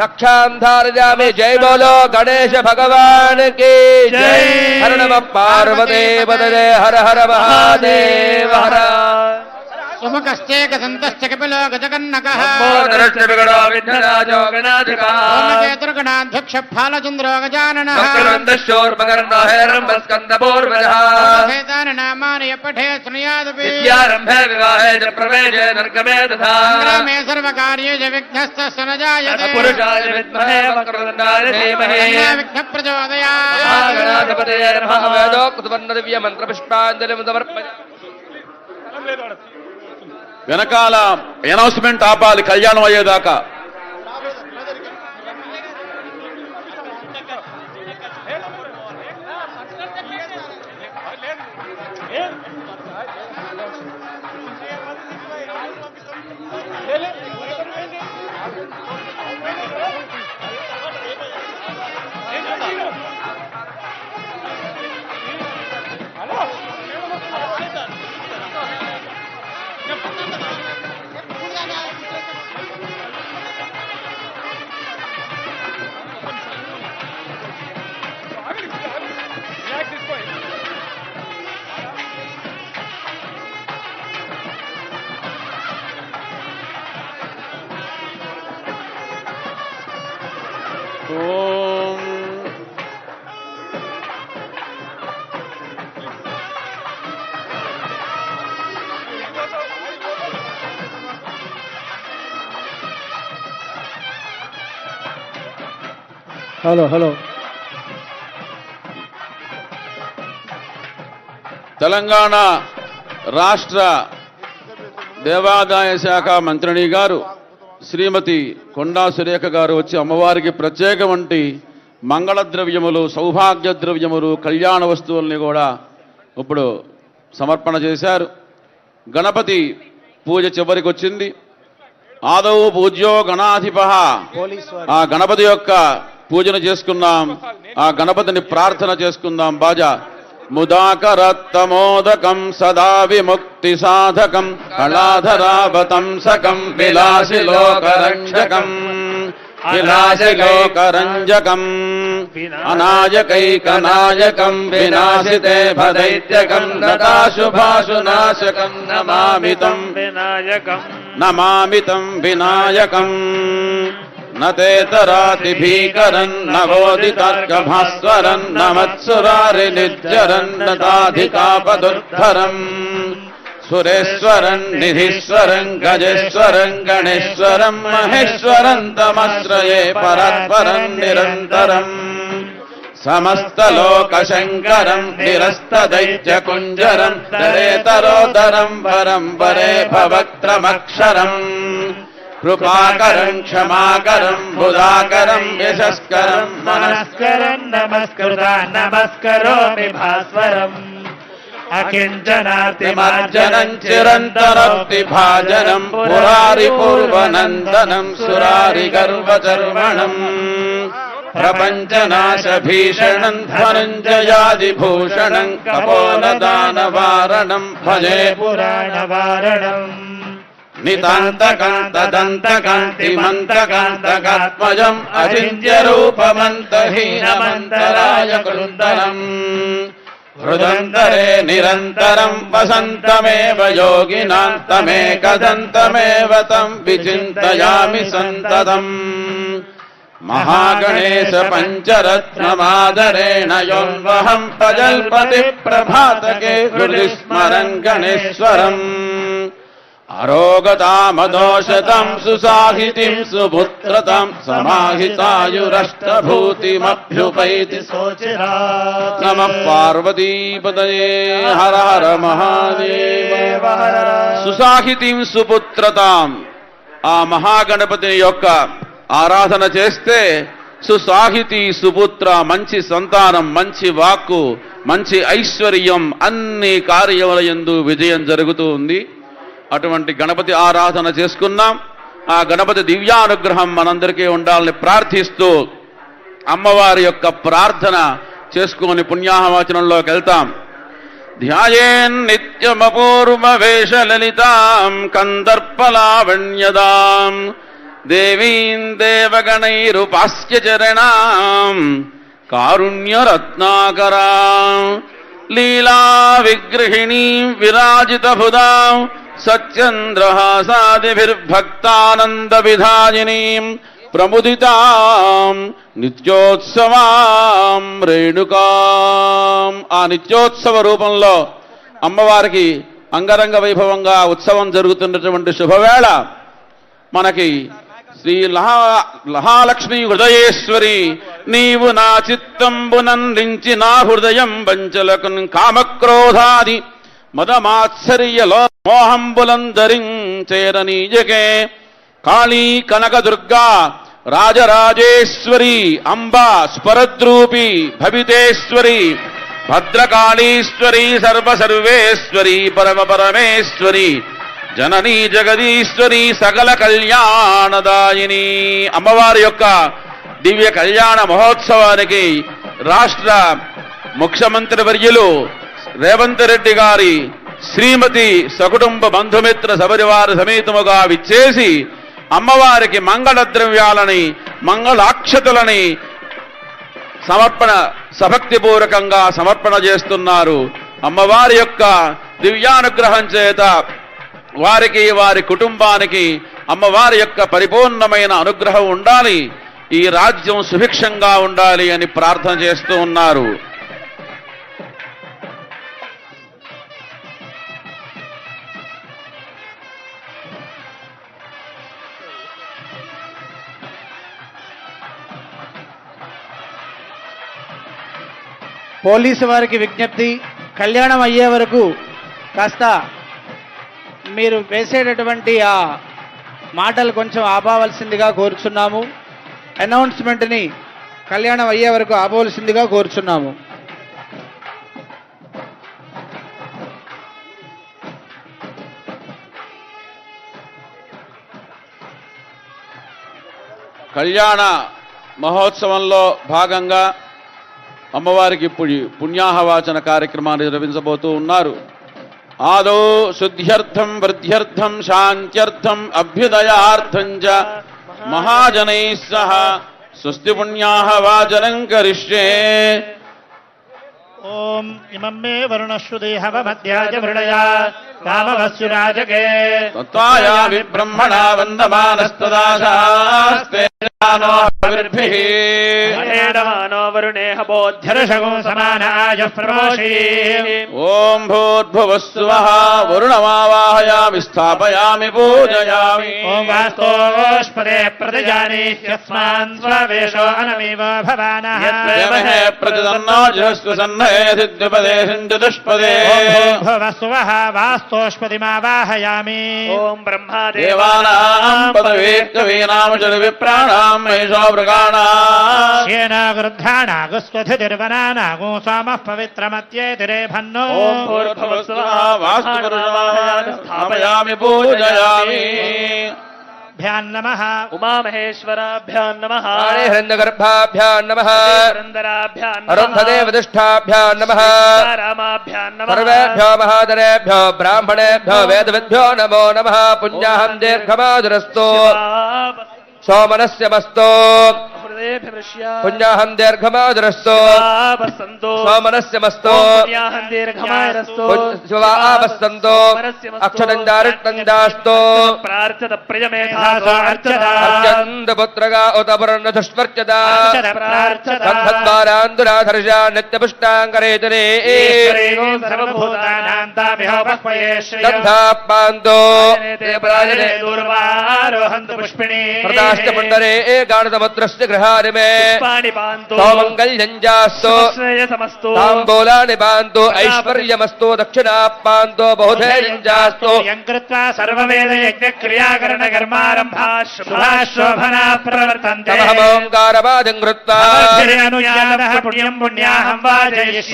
रक्षां धारयामि। जय बोलो गणेश भगवान की जय। हर नमः पार्वती पतये हर हर महादेव हर। सुमुखश्चेक संतश्च कपिलो गजकन्नकः विगणो विघ्नराजो गणाधिपः केतुर्गणाध्यक्ष फालचन्द्रो गजाननः वक्रतुण्डश्चोर्मकर्णो हिरण्यस्कन्दपूर्वजः नामानि पठे शृणुयादपि विद्यारम्भे विवाहे च प्रवेशे नर्गमे तथा ग्रामे सर्वकार्येषु विघ्नस्तस्य न जायते पुरुषाय विद्महे वक्रतुण्डाय धीमहि विघ्नप्रचोदयात्। गणाधिपतये नमः। वेदोक्तवर्णदिव्यमन्त्रपुष्पाञ्जलिं समर्पयामि। వెనకాల అనౌన్స్మెంట్ ఆపాలి కళ్యాణం అయ్యేదాకా. హలో తెలంగాణ రాష్ట్ర దేవాదాయ శాఖ మంత్రిని గారు శ్రీమతి కొండా సురేఖ గారు వచ్చి అమ్మవారికి ప్రత్యేకమంటి మంగళ ద్రవ్యములు, సౌభాగ్య ద్రవ్యములు, కళ్యాణ వస్తువుల్ని కూడా ఇప్పుడు సమర్పణ చేశారు. గణపతి పూజ చివరికి వచ్చింది. ఆదౌ పూజ్యో గణాధిపః. ఆ గణపతి యొక్క పూజను చేసుకున్నాం. ఆ గణపతిని ప్రార్థన చేసుకుందాం. బాజా ముదాకరత్తమోదకం సదా విముక్తి సాధకం కళాధరావతంసకం విలాసిలోకరంజకం విలాసిలోకరంజకం అనాయకైకనాయకం వినాశితే భదైత్యకం నదాశుభాశునాశకం నమామితం వినాయకం నమామితం వినాయకం నతేతరాతి భీకరన్ నవోదితార్కభాస్వరన్ నమత్సురారి నిర్జరన్ నతాధికాపదుద్ధరం సురేశ్వరం నిధీశ్వరం గజేశ్వరం గణేశ్వరం మహేశ్వరం తమశ్రయే పరాత్పరం నిరంతరం సమస్తలోకశంకరం నిరస్తదైత్యకుంజరం దరేతరోదరం వరం వరే భవక్త్రమక్షరం కృపాకరం క్షమాకరం బుధాకరం యశస్కరం మనస్కరం నమస్కృత నమస్కరోమి భాస్వరం అకించనార్తిమార్జనం చిరంతరక్తి భాజనం పురారి పూర్వనందనం సురారి గర్వచర్వణం ప్రపంచనాశ భీషణం ధనంజయాదిభూషణం కపోలదానవారణం భజే పురాణవారణం నితాంతకాంతదంతకాంతిమంతకాంతకాత్మజం అచింత్యరూపమంతహీనమంతరాయ కృందరం హృదంతరే నిరంతరం వసంతమేవ యోగినాం తమేకదంతమేవ తం విచింతయామి సంతతం మహాగణేశ పంచరత్నమాదరేణ యోన్వహం ప్రజల్పతి ప్రభాతకే హృది స్మరన్ గణేశ్వరం అరోగతామదోషతం సుసాహితిం సుపుత్రతం సమాహితాయురష్టభూతిమభ్యుపైతి శోచిరాత్. నమః పార్వతీపతయే హర హర మహాదేవ. సుసాహితిం సుపుత్రతాం. ఆ మహాగణపతి యొక్క ఆరాధన చేస్తే సుసాహితి సుపుత్ర, మంచి సంతానం, మంచి వాక్కు, మంచి ఐశ్వర్యం, అన్ని కార్యముల యందు విజయం జరుగుతూ ఉంది. అటువంటి గణపతి ఆరాధన చేసుకున్నాం. ఆ గణపతి దివ్యానుగ్రహం మనందరికీ ఉండాలని ప్రార్థిస్తూ అమ్మవారి యొక్క ప్రార్థన చేసుకుని పుణ్యాహవచనంలోకి వెళ్తాం. ధ్యాయేన్ నిత్యమపూర్వ వేష లలితాం కందర్పలావణ్యదాం దేవీం దేవగణైరుపాస్య చరణాం కారుణ్యరత్నాకరాం లీలా విగ్రహిణీం విరాజితభుదాం సత్చంద్రహాసాదిభిర్భక్తానంద విధాయినీం ప్రముదితాం నిత్యోత్సవాం రేణుకాం. ఆ నిత్యోత్సవ రూపంలో అమ్మవారికి అంగరంగ వైభవంగా ఉత్సవం జరుగుతున్నటువంటి శుభవేళ మనకి శ్రీ లహాలక్ష్మీ హృదయేశ్వరి నీవు నా చిత్తంబునందించి నా హృదయం వంచలకున్ కామక్రోధాది మదమాత్సర్య మోహంబులందరించేరనీయకే కాళీ కనకదుర్గా రాజరాజేశ్వరి అంబా స్వరద్రూపి భవితేశ్వరి భద్రకాళీశ్వరి సర్వసర్వేశ్వరి పరమ పరమేశ్వరి జననీ జగదీశ్వరి సకల కళ్యాణదాయిని. అమ్మవారి యొక్క దివ్య కళ్యాణ మహోత్సవానికి రాష్ట్ర ముఖ్యమంత్రి వర్యులు రేవంత్ రెడ్డి గారి శ్రీమతి సకుటుంబ బంధుమిత్ర సపరివార సమేతముగా విచ్చేసి అమ్మవారికి మంగళ ద్రవ్యాలని మంగళాక్షతలని సమర్పణ సభక్తిపూర్వకంగా సమర్పణ చేస్తున్నారు. అమ్మవారి యొక్క దివ్యానుగ్రహం చేత వారికి వారి కుటుంబానికి అమ్మవారి యొక్క పరిపూర్ణమైన అనుగ్రహం ఉండాలి, ఈ రాజ్యం సుభిక్షంగా ఉండాలి అని ప్రార్థన చేస్తూ ఉన్నారు. పోలీసు వారికి విజ్ఞప్తి, కళ్యాణం అయ్యే వరకు కాస్త మీరు వేసేటటువంటి ఆ మాటలు కొంచెం ఆపవలసిందిగా కోరుచున్నాము. అనౌన్స్మెంట్ని కళ్యాణం అయ్యే వరకు ఆపవలసిందిగా కోరుచున్నాము. కళ్యాణ మహోత్సవంలో భాగంగా అమ్మవారికి ఇప్పుడు పుణ్యాహవాచన కార్యక్రమాన్ని నిర్వహించబోతూ ఉన్నారు. ఆదో శుద్ధ్యర్థం వృద్ధ్యర్థం శాంత్యర్థం అభ్యుదయార్థం చ మహాజనైః సహ స్వస్తి పుణ్యాహవాచనం కరిష్యే. ఓం ఇమం మే వరుణశ్రుదేహవమధ్యాజ మృడయా రామవస్సురాజకే తత్వాయామి బ్రహ్మణా వందమానస్తదాశాస్తే భిర్భిః హరేణమానో వరుణేహ బోధ్యర్షగో సమానాయ ప్రమోషీ. ఓం భూర్భువస్సువః వరుణమావాహయామి స్థాపయామి పూజయామి. ఓం వాస్తోష్పదే ప్రతిజానీష్యస్మాన్ స్వవేషో అనమీవ భవానః యత్వేమహే ప్రతిదన్నో జహస్వ సన్నయసిద్ధ్యుపదేశం చతుష్పదే. ఓం భూర్భువస్సువః వాస్తోష్పదిమావాహయామి. ఓం దేవానాం పదవేత్కవీనాం చ విప్రాణాం మహిషో మృగాణాం యేన గృధ్రాణాగుస్వధిర్వనానాగో సామః పవిత్రమత్యేతిరేభన్నో. ఓం భూర్భువస్సువః వాస్తుపురుషమాహయామి స్థాపయామి పూజయామి. భ్యాం నమః ఉమామహేశ్వరాభ్యాం నమః హిరణ్యగర్భాభ్యాం నమః పురందరాభ్యాం అరుంధదే వదిష్ఠాభ్యాం నమః రామాభ్యాం నమః సర్వేభ్యో మహాదనేభ్యో బ్రాహ్మణేభ్యో వేదవిద్భ్యో నమో నమః. పుణ్యాహం దీర్ఘమాదురస్తో సోమనస్య మస్తో పుణ్యాహం దీర్ఘమాదురస్తో సోమనస్య మస్తో శివావస్సంతో అక్షరంజారిష్టంజాస్తో అత్యంతపుత్రగా ఉత పురన్నధుష్వర్చదా గంధద్వారాందురాధర్షా నిత్యపుష్టాంగరేతనే గంధాపాంతో ప్రదాశ్చ పుండరే గాఢతముద్రస్య గృహాని మే సౌమంగళ్యంజాస్తో తాంబూలాని పాంతో ఐశ్వర్యమస్తో దక్షిణాపాంతో బహుధేయంజాస్తో ఓంకారవాదిం కృత్వా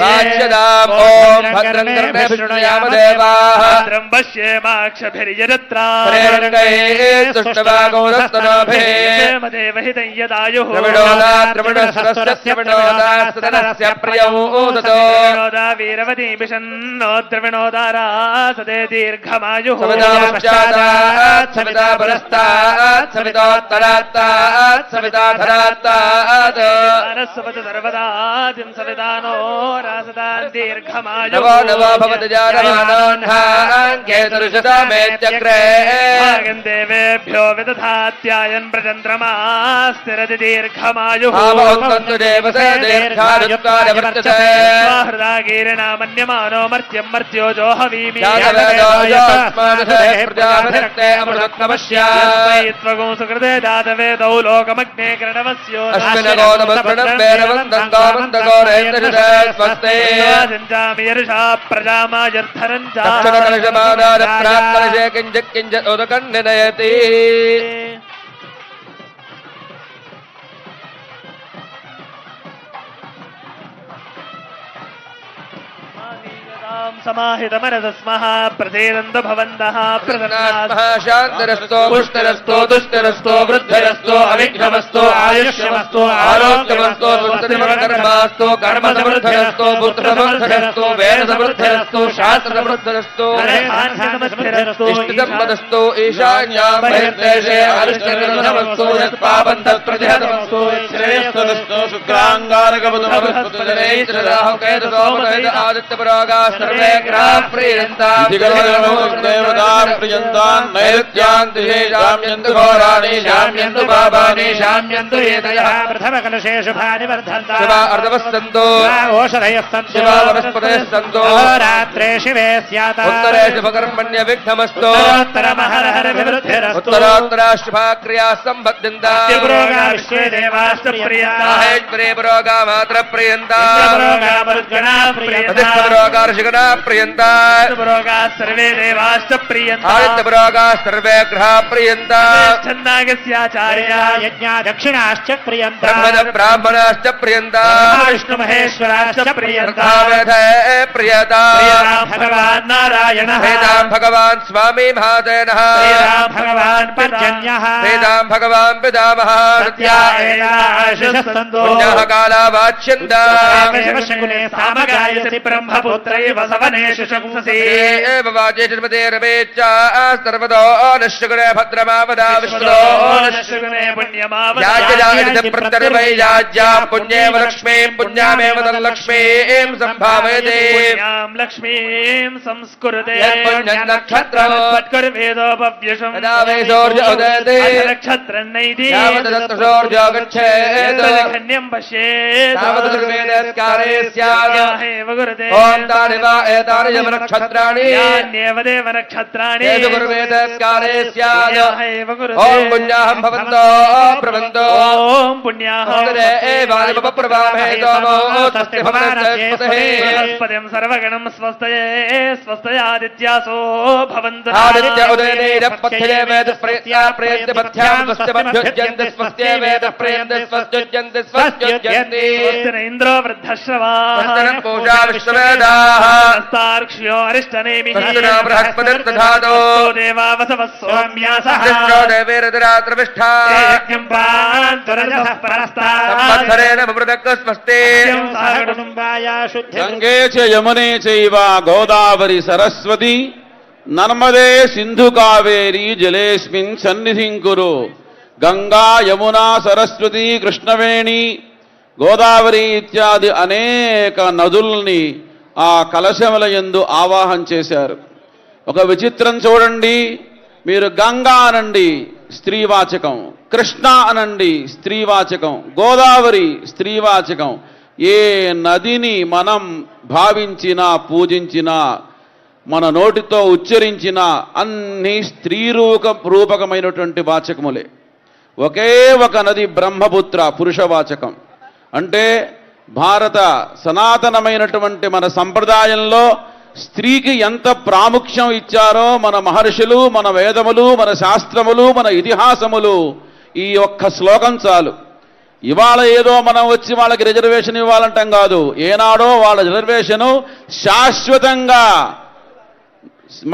వాచ్యదాం ఓం భద్రం కర్ణే శృణుయామ దేవాః శ్రేరంగైః తుష్టవాగోదస్తనోభిః ద్రవిణోదాద్రవిణసరస్య వినోదాస్తనస్య ప్రియమూదతో వినోదా వీరవతి విషన్నో ద్రవిణోదారా సదే దీర్ఘమాయు సవితా పశ్చాదాత్ సవితా పురస్తాత్ సవితోత్తరాత్తాత్ సవితా ధరాత్తాత్ సరస్వతి సర్వదాదిం సవితానో రాసదాన్ దీర్ఘమాయు నవో నవో భవతి జానమానాన్కేతురుషతా మే చక్రే భాగం దేవేభ్యో విదధాత్యాయన్ ప్రచంద్రమా స్థిరతి దీర్ఘమాయు భావోత్తంతు దేవసే దీర్ఘాయుక్తాయ వర్తతే హృదాగీరిణామన్యమానో మర్త్యం మర్త్యో జోహవీమి ప్రజాపతిరక్తే అమృతత్వమస్యా త్వగం సుకృతే దాతవేదౌ లోకమగ్నే కరణవస్యో అస్మినగోదమస్మృణం వేరవందంగావందగోరేంద్రశితే స్వస్తే చించామి యర్షా ప్రజామాయర్థరం దక్షిణకలశమాదార ప్రాక్కలశే కించిత్ కించిత్ ఉదకం నినయతి సమాహితమనసస్మః ప్రసేదంతు భవంతః ప్రసన్నాః శాంతిరస్తో పుష్టిరస్తో తుష్టిరస్తో వృద్ధిరస్తో అవిఘ్నమస్తో ఆయుష్యమస్తో ఆరోగ్యమస్తో సుస్థితిమకర్మాస్తో కర్మ సమృద్ధిరస్తో పుత్ర సమృద్ధిరస్తో వేద సమృద్ధిరస్తో శాస్త్ర సమృద్ధిరస్తో ఇష్టమస్తు ఈశాన్యాం బహిర్దేశే అరిష్టమస్తు యత్పాపం తత్ప్రతిహతమస్తు శ్రేయస్సు శుక్రాంగారకవతమస్తు రాహుకేతు సోమదైత ఆదిత్యపురోగా సర్వే గ్రహాః ప్రీయంతాం దేవతాం ప్రియంతాం నైరుత్యాంతి శామ్యంతు ఘోరాణి శామ్యంతు పాపాని శామ్యంతు ఏతయః ప్రథమ కలశే శుభాని వర్ధంతాః శివ అర్ధవస్సంతో ఓషధయస్సంతు శివ వనస్పతయస్సంతో రాత్రే శివే స్యాత ఉత్తరే శుభకర్మణ్య విఘ్నమస్తు ఉత్తరమహరహర వివృద్ధిరస్తు ఉత్తరోత్తర శుభాక్రియా సంబద్ధింతా పురోగా విశ్వే దేవాశ్చ ప్రియంతాః మహేశ్వరే పురోగా మాత్ర ప్రియంతా పురోగా మరుద్గణా ప్రియంతాః అధిష్ట పురోగా ఋషిగణా ప్రియంతా పురోగా సర్వే దేవాశ్చ ప్రియంతాః ఆదిత్య పురోగా సర్వే గ్రహా ప్రియంతా ఛందాగస్యాచార్యా యజ్ఞా దక్షిణాశ్చ ప్రియంతాః బ్రహ్మణ బ్రాహ్మణాశ్చ ప్రియంతా విష్ణు మహేశ్వరాశ్చ ప్రియంతాః వేదే ప్రియతా ప్రియతాం భగవాన్ నారాయణః వేదాం భగవాన్ స్వామి మహాదేనః ప్రియతాం భగవాన్ పర్జన్యః వేదాం భగవాన్ పితామహ సత్యాయేనాశిషస్తందో పుణ్యః కాలావాచ్యందా శివశకునే సామగాయసి బ్రహ్మపుత్రైవ సవనేషు శంససి ఏవ వాచే శ్రీమతే రమేచ్చా సర్వదో నశ్యగుణే భద్రమావదా విష్ణుదో శకునే పుణ్యమావదాయ యాజ్యాజిత ప్రత్యర్వై యాజ్యా పుణ్యేవ లక్ష్మీం పుణ్యామేవ తల్లక్ష్మీం సంభావయతే పుణ్యాం లక్ష్మీం సంస్కృతే యత్పుణ్యన్నక్షత్రం తత్కర్వేదోపవ్యషం యదా వేదోర్జ ఉదయతే నక్షత్రం నైతి యావదస్తోర్జో గచ్ఛేత్ ధన్యం పశ్యేత్ తావద్ దుర్వేదస్కారే స్యాద్ యాహేవ గురుతే ఓం తాని వా ఏతాని యమ నక్షత్రాణి యాన్యేవ దేవ నక్షత్రాణి ఏదు గుర్వేదస్కారే స్యాద్ యాహేవ గురుతే ఓం పుణ్యాహం భవంతో ప్రవంతో ఓం పుణ్యాహ ఉత్తరే ఏవాని ప్రభామే తోమో తస్తి భవనస్పతే బృహస్పతిం సర్వగణం స్వస్తయే స్వస్తయాదిత్యాసో భవంతు ఆదిత్య ఉదయనేన పథ్యే వేద ప్రయత్యా ప్రయత్య పథ్యాం స్వస్య పథ్యుజ్యంతి స్వస్య వేద ప్రయత్య స్వస్యుజ్యంతి స్వస్యుజ్యంతి ఇంద్రో వృద్ధశ్రవా స్వస్తిన పూజా విశ్వవేదాః హస్తార్క్ష్యో అరిష్టనేమిః స్వస్తిన బృహస్పతిర్దధాతు దేవావసవ సౌమ్యాసః కృష్ణో దేవేరతిరాత్రవిష్ఠా యజ్ఞం పాంతురజః పరస్తాత్ సంవత్సరేణ మృదక్ స్వస్తి సహకుటుంబాయ శుద్ధి గంగే చ యమునే చైవ గోదావరి సరస్వతి నర్మదే సింధు కావేరి జలేస్మిన్ సన్నిధిం కురు గంగా యమునా సరస్వతి కృష్ణవేణి గోదావరి ఇత్యాది అనేక నదుల్ని ఆ కలశముల యందు ఆవాహన చేశారు. ఒక విచిత్రం చూడండి, మీరు గంగా అనండి స్త్రీవాచకం, కృష్ణ అనండి స్త్రీవాచకం, గోదావరి స్త్రీవాచకం. ఏ నదిని మనం భావించినా పూజించినా మన నోటితో ఉచ్చరించిన అన్ని రూపకమైనటువంటి వాచకములే. ఒకే ఒక నది బ్రహ్మపుత్ర పురుషవాచకం. అంటే భారత సనాతనమైనటువంటి మన సంప్రదాయంలో స్త్రీకి ఎంత ప్రాముఖ్యం ఇచ్చారో మన మహర్షులు, మన వేదములు, మన శాస్త్రములు, మన ఇతిహాసములు ఈ ఒక్క శ్లోకం చాలు. ఇవాళ ఏదో మనం వచ్చి వాళ్ళకి రిజర్వేషన్ ఇవ్వాలంటాం కాదు. ఏనాడో వాళ్ళ రిజర్వేషను శాశ్వతంగా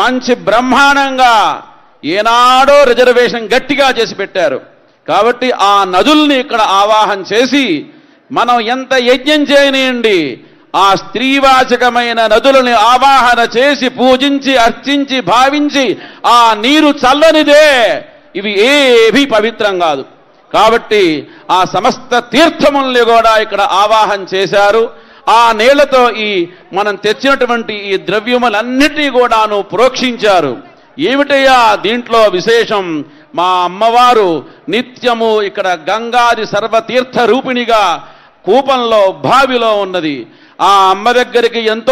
మంచి బ్రహ్మాండంగా ఏనాడో రిజర్వేషన్ గట్టిగా చేసి పెట్టారు. కాబట్టి ఆ నదుల్ని ఇక్కడ ఆవాహన చేసి మనం ఎంత యజ్ఞం చేయనియండి, ఆ స్త్రీవాచకమైన నదులని ఆవాహన చేసి పూజించి అర్చించి భావించి ఆ నీరు చల్లనిదే, ఇవి ఏవి పవిత్రం కాదు. కాబట్టి ఆ సమస్త తీర్థముల్ని కూడా ఇక్కడ ఆవాహన చేశారు. ఆ నీళ్లతో ఈ మనం తెచ్చినటువంటి ఈ ద్రవ్యములన్నిటినీ కూడాను ప్రోక్షించారు. ఏమిటయ్యా దీంట్లో విశేషం? మా అమ్మవారు నిత్యము ఇక్కడ గంగాది సర్వతీర్థ రూపిణిగా కూపంలో బావిలో ఉన్నది. ఆ అమ్మ దగ్గరికి ఎంతో